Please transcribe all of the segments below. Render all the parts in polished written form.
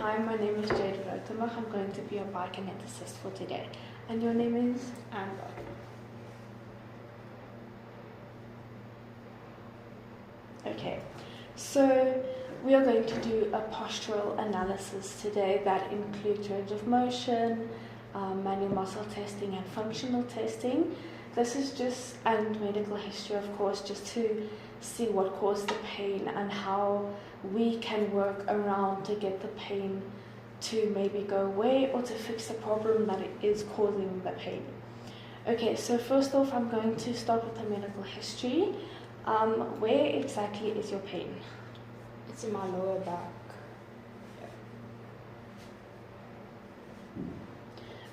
Hi, my name is Jade Rautenbach. I'm going to be your bike and net assist for today. And your name is? Amber. Okay, so we are going to do a postural analysis today that includes range of motion, manual muscle testing and functional testing. This is just, and medical history of course, just to see what caused the pain and how we can work around to get the pain to maybe go away or to fix the problem that it is causing the pain. Okay, so first off I'm going to start with the medical history. Where exactly is your pain? It's in my lower back.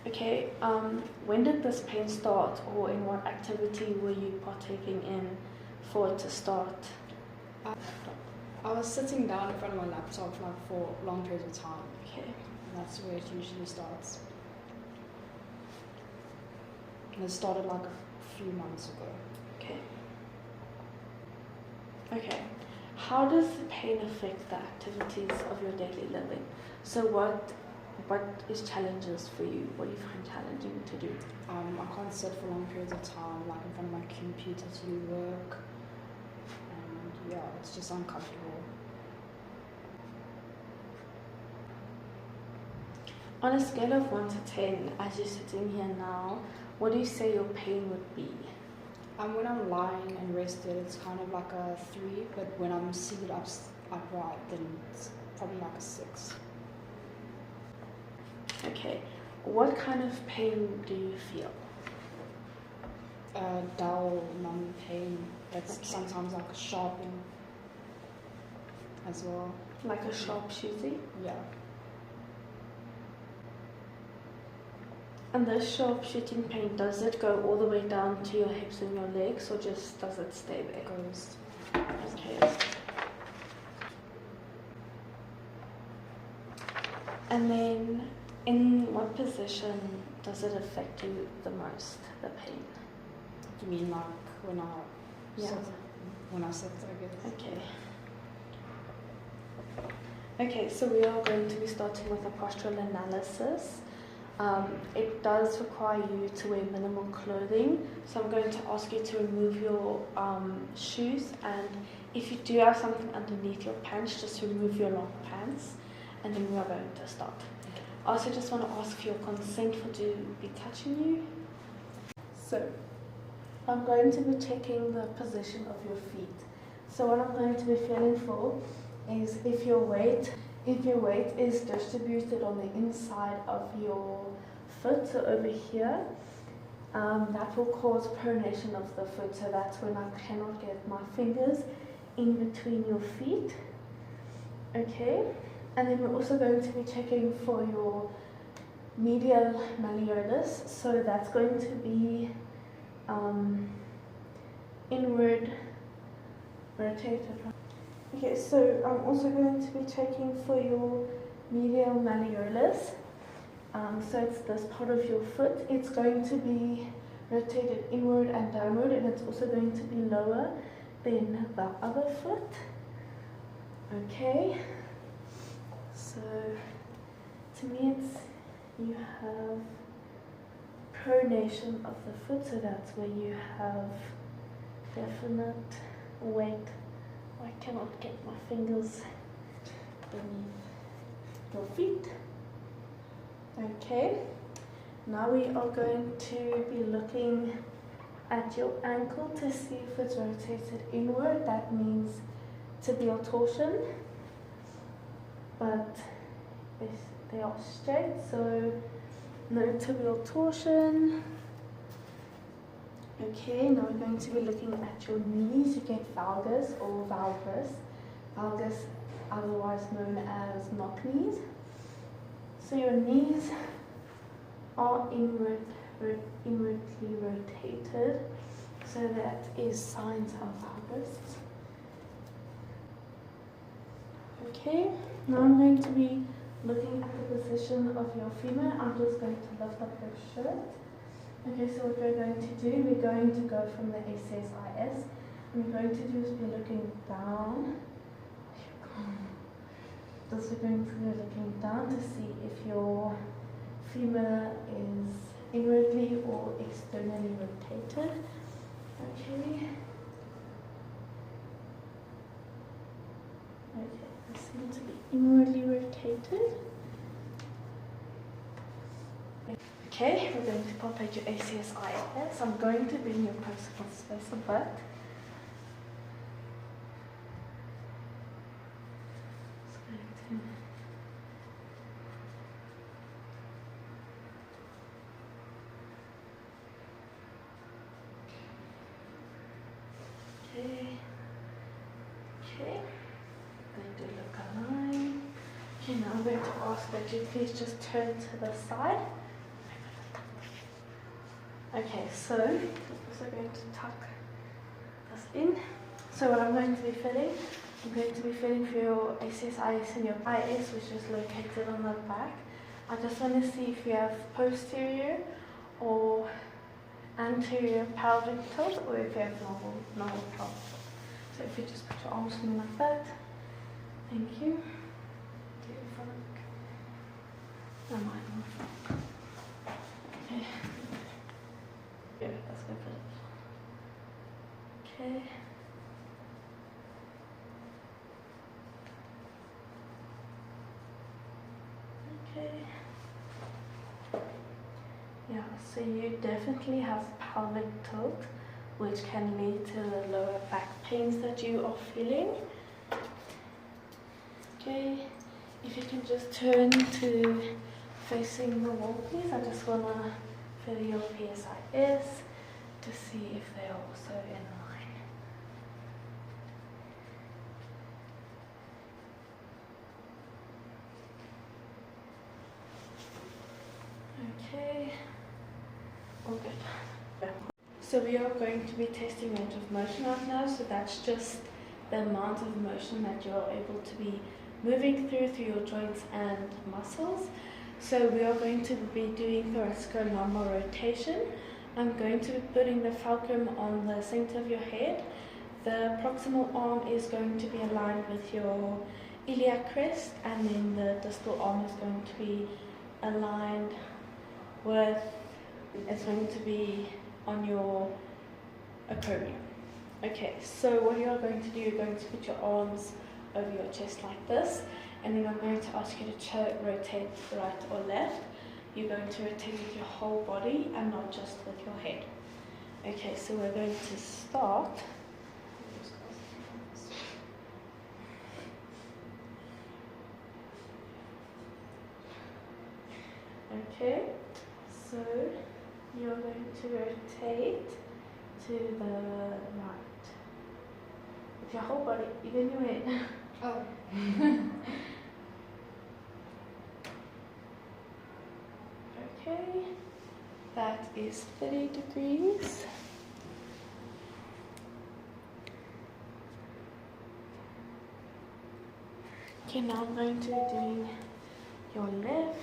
Okay, when did this pain start, or in what activity were you partaking in for it to start? I was sitting down in front of my laptop for long periods of time. Okay. And that's where it usually starts. And it started like a few months ago. Okay. Okay. How does the pain affect the activities of your daily living? So what is challenges for you? What do you find challenging to do? I can't sit for long periods of time, like in front of my computer to do work. And yeah, it's just uncomfortable. On a scale of 1 to 10, as you're sitting here now, what do you say your pain would be? When I'm lying and rested, it's kind of like a 3, but when I'm seated upright, then it's probably like a 6. Okay, what kind of pain do you feel? Dull, numb pain. That's Okay. sometimes like a sharping as well. Like a sharp shooting? Yeah. And this sharp shooting pain, does it go all the way down to your hips and your legs, or just does it stay there? It goes. Okay. And then, in what position does it affect you the most, the pain? You mean like when I Yeah. sit? When I sit, I guess. Okay. Okay, so we are going to be starting with a postural analysis. It does require you to wear minimal clothing, so I'm going to ask you to remove your shoes, and if you do have something underneath your pants, just remove your long pants, and then we are going to start. I also just want to ask for your consent for to be touching you. So, I'm going to be checking the position of your feet. So what I'm going to be feeling for is if your weight is distributed on the inside of your foot, so over here, that will cause pronation of the foot, so that's when I cannot get my fingers in between your feet. Okay, and then we're also going to be checking for your medial malleolus, so that's going to be inward rotated. Okay, so I'm also going to be checking for your medial malleolus. So it's this part of your foot. It's going to be rotated inward and downward, and it's also going to be lower than the other foot. Okay, so to me you have pronation of the foot, so that's where you have definite weight. I cannot get my fingers beneath your feet. Okay, now we are going to be looking at your ankle to see if it's rotated inward. That means tibial torsion, but they are straight, so no tibial torsion. Okay, now we're going to be looking at your knees. You get valgus or valgus. Valgus, otherwise known as knock knees. So your knees are inwardly rotated. So that is signs of valgus. Okay, now I'm going to be looking at the position of your femur. I'm just going to lift up your shirt. Okay, so what we're going to do, we're going to go from the SSIS, and we're going to do is be looking down Also going to be looking down to see if your femur is inwardly or externally rotated. Okay. Okay, they seem to be inwardly rotated. Okay, we're going to palpate your ACSIS. I'm going to bring your personal space a bit. Okay, going to look aligned. Okay, now I'm going to ask that you please just turn to the side. Okay, so I'm also going to tuck this in. So what I'm going to be feeling, I'm going to be feeling for your ACSIS and your IS, which is located on the back. I just want to see if you have posterior or anterior pelvic tilt, or if you have normal pelvic tilt. So if you just put your arms in like that. Thank you. Do it in front. No, mine on the front. Okay. Yeah, that's good for it. Okay. Okay. Yeah, so you definitely have pelvic tilt, which can lead to the lower back pains that you are feeling. Okay, if you can just turn to facing the wall, please. I just want to feel your PSIS to see if they are also in line. Okay, all good. Yeah. So we are going to be testing range of motion right now, so that's just the amount of motion that you're able to be moving through your joints and muscles. So we are going to be doing thoracicolumbar rotation. I'm going to be putting the fulcrum on the center of your head. The proximal arm is going to be aligned with your iliac crest, and then the distal arm is going to be aligned with, it's going to be on your acromion. Okay, so what you are going to do, you're going to put your arms over your chest like this, and then I'm going to ask you to rotate right or left. You're going to rotate with your whole body and not just with your head. Okay, so we're going to start. Okay, so you're going to rotate to the right. With your whole body, even your head. Oh. Okay, that is 30 degrees. Okay, now I'm going to be doing your left.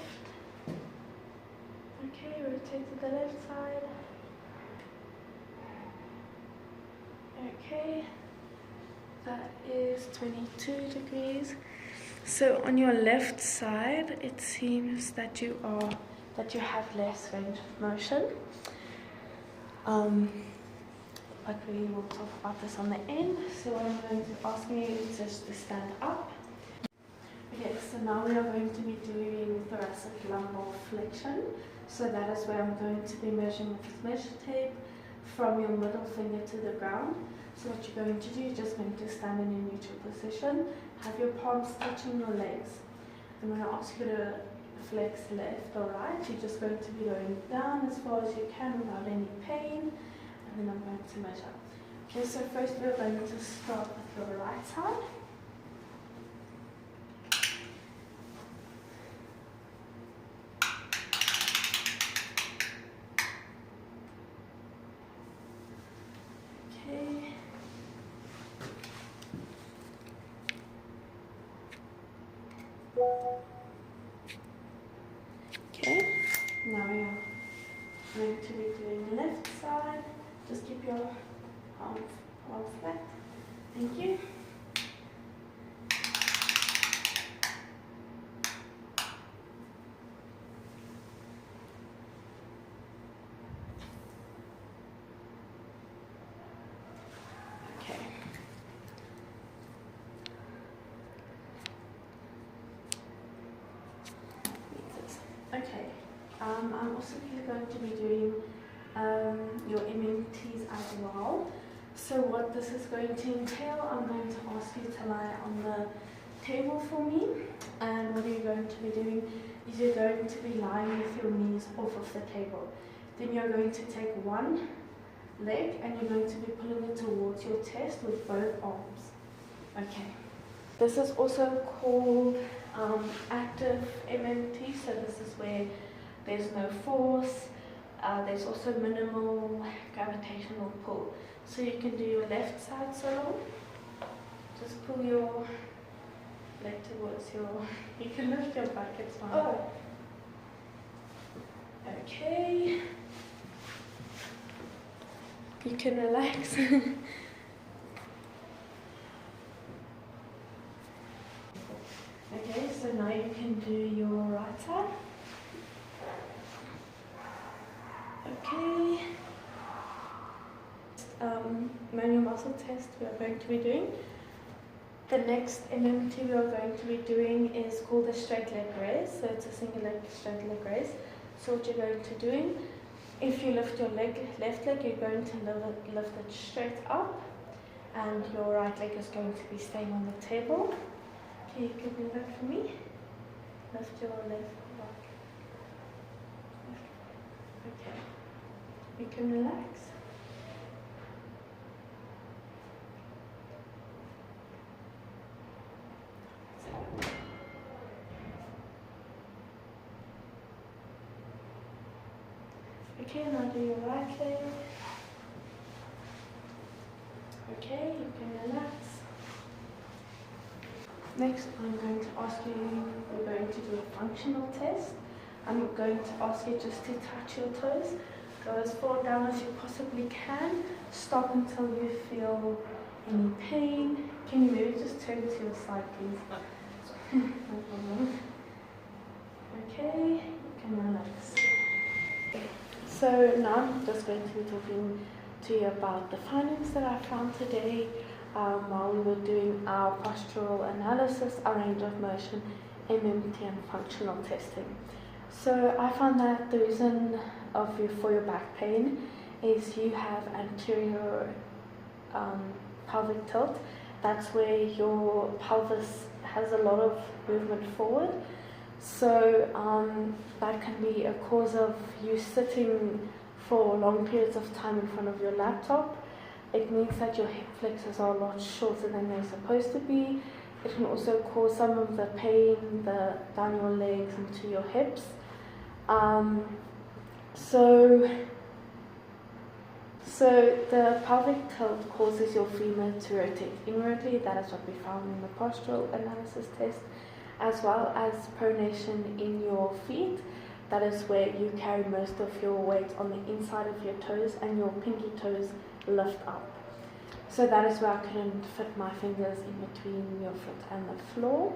Okay, rotate to the left side. Okay, that is 22 degrees. So on your left side, it seems that you have less range of motion. But we will talk about this on the end. So what I'm going to ask you is just to stand up. Okay, so now we are going to be doing thoracic lumbar flexion. So that is where I'm going to be measuring with this measure tape from your middle finger to the ground. So what you're going to do, you're just going to stand in a neutral position, have your palms touching your legs. And when I ask you to flex left or right, you're just going to be going down as far as you can without any pain, and then I'm going to measure. Okay, so first we're going to start with your right side. Okay, now we are going to be doing the left side. Just keep your arms flat. Thank you. Okay, I'm also going to be doing your MMTs as well. So what this is going to entail, I'm going to ask you to lie on the table for me, and what you're going to be doing is you're going to be lying with your knees off of the table. Then you're going to take one leg and you're going to be pulling it towards your chest with both arms. Okay. This is also called active MMT, so this is where there's no force, there's also minimal gravitational pull. So you can do your left side solo, just pull your leg towards you can lift your back, it's fine. Oh. Okay. You can relax. Okay, so now you can do your right side. Okay. Manual muscle test we are going to be doing. The next MMT we are going to be doing is called the straight leg raise. So it's a single leg straight leg raise. So what you're going to do, if you lift your left leg, you're going to lift it straight up, and your right leg is going to be staying on the table. Okay, you can do that for me. Lift your left leg. Okay. You can relax. Okay, now do your right leg. Okay, you can relax. Next, I'm going to ask you, we're going to do a functional test. I'm going to ask you just to touch your toes. Go as far down as you possibly can. Stop until you feel any pain. Can you maybe just turn to your side, please? No problem. Okay, you can relax. So now I'm just going to be talking to you about the findings that I found today while we were doing our postural analysis, our range of motion, MMT and functional testing. So I found that the reason for your back pain is you have anterior pelvic tilt. That's where your pelvis has a lot of movement forward. So that can be a cause of you sitting for long periods of time in front of your laptop. It means that your hip flexors are a lot shorter than they're supposed to be. It can also cause some of the pain down your legs into your hips. So the pelvic tilt causes your femur to rotate inwardly. That is what we found in the postural analysis test, as well as pronation in your feet. That is where you carry most of your weight on the inside of your toes and your pinky toes lift up. So that is where I couldn't fit my fingers in between your foot and the floor.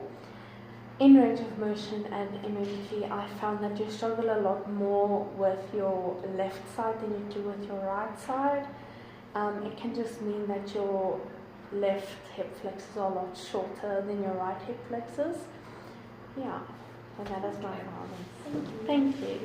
In range of motion and MMT, I found that you struggle a lot more with your left side than you do with your right side. It can just mean that your left hip flexors are a lot shorter than your right hip flexors. Yeah, and that is my findings. Thank you.